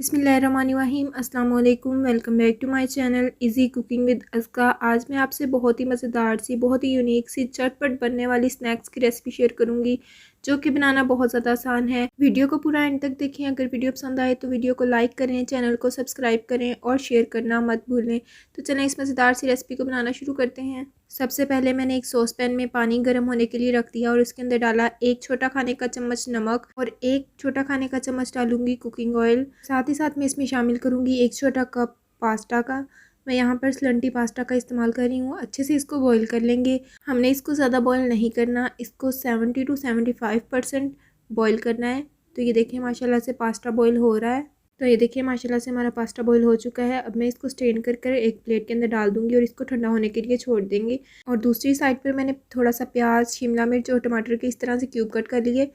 बिस्मिल्लाहिर्रहमानिर्रहीम अस्सलाम वालेकुम। Welcome back to my channel easy cooking with अस्का। आज मैं आपसे बहुत ही मज़ेदार सी, बहुत ही यूनिक सी, चटपट बनने वाली स्नैक्स की रेसिपी शेयर करूंगी जो कि बनाना बहुत ज़्यादा आसान है। वीडियो को पूरा एंड तक देखें। अगर वीडियो पसंद आए तो वीडियो को लाइक करें, चैनल को सब्सक्राइब करें और शेयर करना मत भूलें। तो चलें इस मज़ेदार सी रेसिपी को बनाना शुरू करते हैं। सबसे पहले मैंने एक सॉस पैन में पानी गर्म होने के लिए रख दिया और उसके अंदर डाला 1 छोटा खाने का चम्मच नमक और 1 छोटा खाने का चम्मच डालूंगी कुकिंग ऑयल। साथ ही साथ मैं इसमें शामिल करूंगी 1 छोटा कप पास्ता का। मैं यहाँ पर स्लंटी पास्ता का इस्तेमाल कर रही हूँ। अच्छे से इसको बॉईल कर लेंगे। हमने इसको ज़्यादा बॉईल नहीं करना, इसको 70 to 75% बॉईल करना है। तो ये देखिए माशाल्लाह से पास्ता बॉईल हो रहा है। तो ये देखिए माशाल्लाह से हमारा पास्ता बॉईल हो चुका है। अब मैं इसको स्ट्रेन कर कर एक प्लेट के अंदर डाल दूंगी और इसको ठंडा होने के लिए छोड़ देंगे। और दूसरी साइड पर मैंने थोड़ा सा प्याज, शिमला मिर्च और टमाटर के इस तरह से क्यूब कट कर लिए।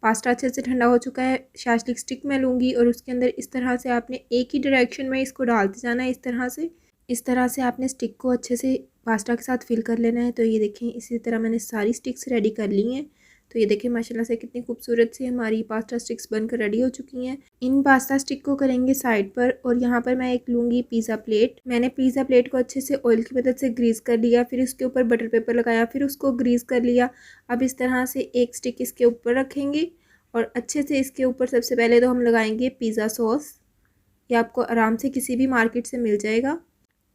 पास्ता अच्छे से ठंडा हो चुका है। शास्लिक स्टिक मैं लूँगी और उसके अंदर इस तरह से आपने एक ही डायरेक्शन में इसको डालते जाना है। इस तरह से आपने स्टिक को अच्छे से पास्ता के साथ फिल कर लेना है। तो ये देखें इसी तरह मैंने सारी स्टिक्स रेडी कर ली हैं। तो ये देखें माशाल्लाह से कितनी खूबसूरत सी हमारी पास्ता स्टिक्स बनकर रेडी हो चुकी हैं। इन पास्ता स्टिक को करेंगे साइड पर और यहाँ पर मैं एक लूँगी पिज़्ज़ा प्लेट। मैंने पिज़्ज़ा प्लेट को अच्छे से ऑयल की मदद से ग्रीस कर लिया, फिर उसके ऊपर बटर पेपर लगाया, फिर उसको ग्रीस कर लिया। अब इस तरह से एक स्टिक इसके ऊपर रखेंगे और अच्छे से इसके ऊपर सबसे पहले तो हम लगाएंगे पिज़्ज़ा सॉस। ये आपको आराम से किसी भी मार्केट से मिल जाएगा।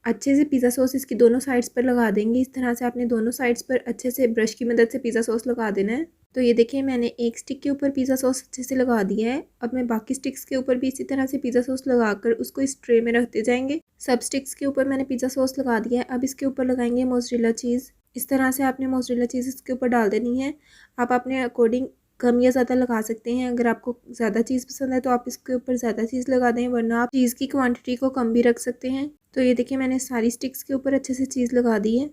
अच्छे से पिज़्ज़ा सॉस इसकी दोनों साइड्स पर लगा देंगे। इस तरह से आपने दोनों साइड्स पर अच्छे से ब्रश की मदद से पिज़्ज़ा सॉस लगा देना है। तो ये देखिए मैंने एक स्टिक के ऊपर पिज़्ज़ा सॉस अच्छे से लगा दिया है। अब मैं बाकी स्टिक्स के ऊपर भी इसी तरह से पिज़्ज़ा सॉस लगाकर उसको इस ट्रे में रखते जाएंगे। सब स्टिक्स के ऊपर मैंने पिज़्ज़ा सॉस लगा दिया है। अब इसके ऊपर लगाएंगे मोज़रेला चीज़। इस तरह से आपने मोज़रेला चीज़ इसके ऊपर डाल देनी है। आप अपने अकॉर्डिंग कम या ज़्यादा लगा सकते हैं। अगर आपको ज़्यादा चीज़ पसंद है तो आप इसके ऊपर ज़्यादा चीज़ लगा दें, वरना आप चीज़ की क्वांटिटी को कम भी रख सकते हैं। तो ये देखिए मैंने सारी स्टिक्स के ऊपर अच्छे से चीज़ लगा दी है।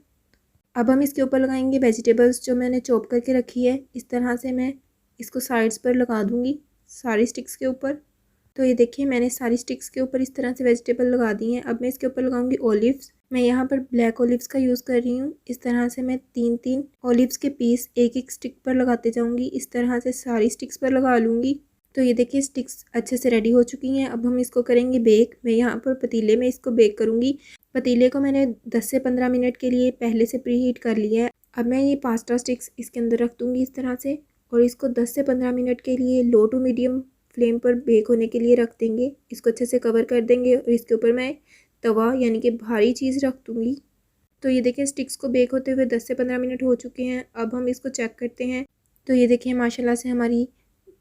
अब हम इसके ऊपर लगाएंगे वेजिटेबल्स जो मैंने चॉप करके रखी है। इस तरह से मैं इसको साइड्स पर लगा दूँगी सारी स्टिक्स के ऊपर। तो ये देखिए मैंने सारी स्टिक्स के ऊपर इस तरह से वेजिटेबल लगा दी हैं। अब मैं इसके ऊपर लगाऊंगी ओलिव्स। मैं यहाँ पर ब्लैक ओलिव्स का यूज़ कर रही हूँ। इस तरह से मैं 3-3 ओलिव्स के पीस एक एक स्टिक पर लगाते जाऊँगी। इस तरह से सारी स्टिक्स पर लगा लूँगी। तो ये देखिए स्टिक्स अच्छे से रेडी हो चुकी हैं। अब हम इसको करेंगे बेक। मैं यहाँ पर पतीले में इसको बेक करूँगी। पतीले को मैंने 10 से 15 मिनट के लिए पहले से प्री हीट कर लिया है। अब मैं ये पास्ता स्टिक्स इसके अंदर रख दूँगी इस तरह से और इसको 10 से 15 मिनट के लिए लो टू मीडियम फ्लेम पर बेक होने के लिए रख देंगे। इसको अच्छे से कवर कर देंगे और इसके ऊपर मैं तवा यानी कि भारी चीज़ रख दूँगी। तो ये देखिए स्टिक्स को बेक होते हुए 10 से 15 मिनट हो चुके हैं। अब हम इसको चेक करते हैं। तो ये देखिए माशाल्लाह से हमारी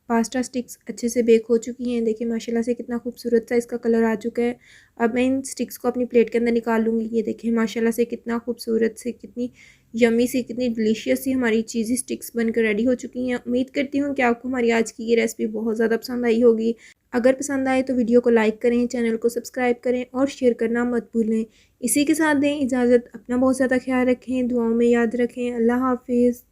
पास्ता स्टिक्स अच्छे से बेक हो चुकी हैं। देखिए माशाल्लाह से कितना खूबसूरत सा इसका कलर आ चुका है। अब मैं इन स्टिक्स को अपनी प्लेट के अंदर निकाल लूँगी। ये देखिए माशाल्लाह से कितना खूबसूरत से, कितनी यम्मी सी, कितनी डिलीशियस सी हमारी चीज़ी स्टिक्स बनकर रेडी हो चुकी हैं। उम्मीद करती हूँ कि आपको हमारी आज की ये रेसिपी बहुत ज़्यादा पसंद आई होगी। अगर पसंद आए तो वीडियो को लाइक करें, चैनल को सब्सक्राइब करें और शेयर करना मत भूलें। इसी के साथ दें इजाज़त। अपना बहुत ज़्यादा ख्याल रखें, दुआओं में याद रखें। अल्लाह हाफिज़।